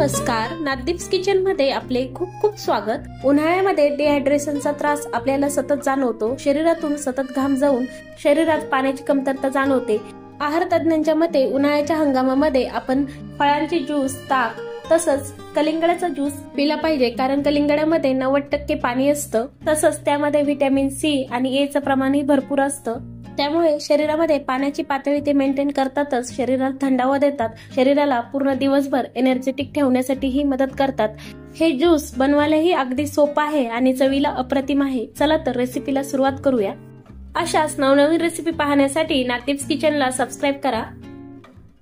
नमस्कार, नाददीप्स किचन मध्ये आपले खूप खूप स्वागत। उन्हाळ्यामध्ये डिहायड्रेशनचा त्रास आपल्याला सतत जाणवतो। शरीरातून सतत घाम जाऊन शरीरात पाण्याची कमतरता जाणवते। आहार तज्ञांच्या मते उन्हाळ्याच्या हंगामामध्ये आपण फळांचे ज्यूस, ताक तसंच कलिंगडाचा ज्यूस पिला पाहिजे, कारण कलिंगडामध्ये 90% पाणी असतं। तसंच त्यामध्ये व्हिटॅमिन सी आणि ए चं प्रमाणही भरपूर असतं। त्यामुळे शरीरामध्ये पाण्याची पातळी ते मेंटेन करतातच शरीराला थंडावा देतात, शरीराला पूर्ण दिवसभर एनर्जेटिक ठेवण्यासाठी ही मदत करतात। हे ज्यूस बनवायलाही अगदी सोपं आहे आणि चवीला अप्रतिम आहे। चला तर रेसिपीला सुरुवात करूया। अशाच नवनवीन रेसिपी पाहण्यासाठी नाददीप्स किचनला सबस्क्राइब करा।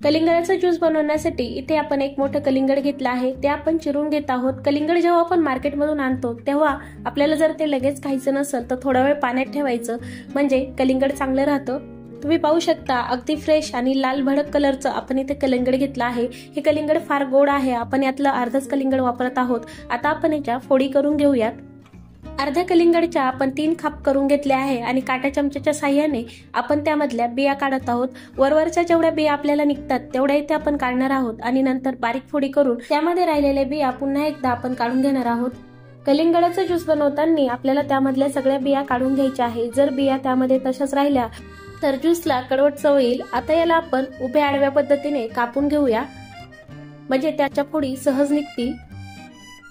कलिंगडाचा ज्यूस बनवण्यासाठी इथे आपण एक मोठं कलिंगड घेतलं आहे, ते आपण चिरून घेत आहोत। कलिंगड जेव्हा आपण मार्केटमधून आणतो तेव्हा आपल्याला जर ते लगेच खायचं नसेल तर थोडा वेळ पाण्यात ठेवायचं, म्हणजे कलिंगड चांगलं राहतं। तुम्ही पाहू शकता अगदी फ्रेश आणि लाल भडक कलरचं आपण इथे कलिंगड घेतलं आहे। हे कलिंगड फार गोड आहे, आपण यातलं अर्धच कलिंगड वापरत आहोत। आता आपण याच्या फोडी करून घेऊयात। अर्ध्या कलिंगडच्या आपण 3 खाप करून घेतले आहे आणि काटा चमच्याच्या साहाय्याने आपण त्यामधल्या बिया काढत आहोत। वरवरच्या जेवढ्या बिया आपल्याला निघतात तेवढ्या इथे आपण काढणार आहोत आणि नंतर बारीक फोडी करून त्यामध्ये राहिलेल्या बिया पुन्हा एकदा आपण काढून घेणार आहोत। कलिंगडाचा ज्यूस बनवताना आपल्याला त्यामधल्या सगळ्या बिया काढून घ्यायच्या आहे। जर बिया त्यामध्ये तशाच राहिल्या तर ज्यूसला कडवट चव येईल। आता याला आपण उभ्या आडव्या पद्धतीने कापून घेऊया, म्हणजे त्याच्या फोडी सहज निघतील।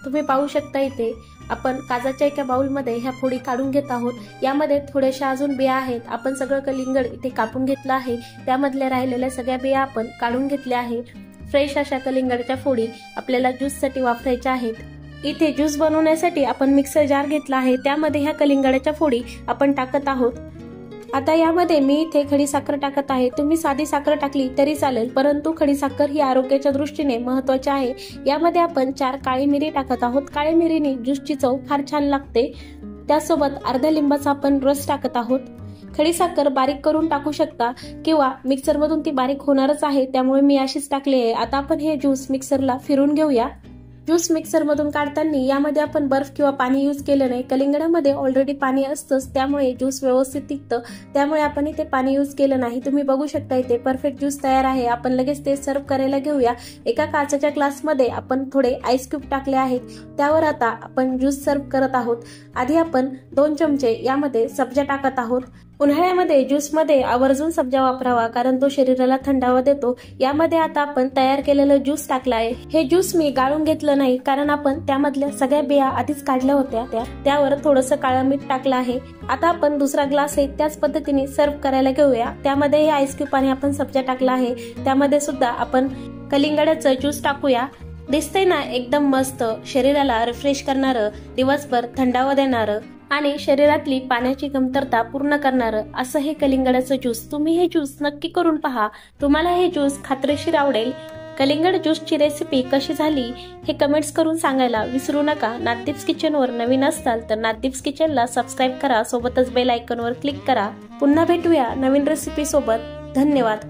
तुम्ही पाहू शकता इथे आपण काचाच्या एका बाउलमध्ये ह्या फोडी काढून घेत आहोत। यामध्ये थोड्याशा अजून बिया आहेत। आपण सगळं कलिंगड इथे कापून घेतलं आहे, त्यामधल्या राहिलेल्या सगळ्या बिया आपण काढून घेतल्या आहेत। फ्रेश अशा कलिंगडच्या फोडी आपल्याला ज्यूससाठी वापरायच्या आहेत। इथे ज्यूस बनवण्यासाठी आपण मिक्सर जार घेतला आहे, त्यामध्ये ह्या कलिंगडाच्या फोडी आपण टाकत आहोत। आता यामध्ये मी इथे खडी साखर टाकत आहे। तुम्ही साधी साखर टाकली तरी चालेल, परंतु खडी साखर ही आरोग्याच्या दृष्टीने महत्त्वाची आहे। यामध्ये आपण 4 काळी मिरी टाकत आहोत। काळी मिरीने ज्यूसची चव फार छान लागते। त्यासोबत अर्ध्या लिंबाचा आपण रस टाकत आहोत। खडी साखर बारीक करून टाकू शकता किंवा मिक्सर मधून ती बारीक होणारच आहे, त्यामुळे मी अशीच टाकली आहे। आता आपण हे ज्यूस मिक्सरला फिरून घेऊया। ज्यूस मिक्सर मधून काढताना यामध्ये आपण बर्फ किंवा पाणी यूज केलं नाही। कलिंगडामध्ये ऑलरेडी पाणी असतंच, त्यामुळे ज्यूस व्यवस्थित टिकतं, त्यामुळे आपण इथे पाणी यूज केलं नाही। तुम्ही बघू शकता इथे परफेक्ट ज्यूस तयार आहे। आपण लगेच ते सर्व करायला घेऊया। एका काचेच्या ग्लासमध्ये आपण थोडे आईस क्यूब टाकले आहेत, त्यावर आता आपण ज्यूस सर्व करत आहोत। आधी आपण 2 चमचे यामध्ये सब्जा टाकत आहोत। उन्हाळ्यामध्ये ज्यूसमध्ये आवर्जून सब्जा वापरावा, कारण तो शरीराला थंडावा देतो। यामध्ये आता आपण तयार केलेलं ज्यूस टाकलं आहे। हे ज्यूस मी गाळून घेतलं नाही, कारण आपण त्यामधल्या सगळ्या बिया आधीच काढल्या होत्या। त्यावर थोडंसं काळं मीठ टाकलं आहे। आता आपण दुसरा ग्लास आहे त्याच पद्धतीने सर्व करायला घेऊया। त्यामध्ये हे आईस क्यूब आणि आपण सब्जा टाकला आहे, त्यामध्ये सुद्धा आपण कलिंगडाचं ज्यूस टाकूया। दिसतंय ना एकदम मस्त, शरीराला रिफ्रेश करणारं, दिवसभर थंडावा देणारं आणि शरीरातली पाण्याची कमतरता पूर्ण करणारं असं हे कलिंगडाचं ज्यूस। तुम्ही हे ज्यूस नक्की करून पहा, तुम्हाला हे ज्यूस खात्रीशीर आवडेल। कलिंगड ज्यूसची रेसिपी कशी झाली हे कमेंट्स करून सांगायला विसरू नका। नाददीप्स किचनवर नवीन असाल तर नाददीप्स किचनला सबस्क्राइब करा, सोबतच बेल आयकॉनवर क्लिक करा। पुन्हा भेटूया नवीन रेसिपी सोबत। धन्यवाद।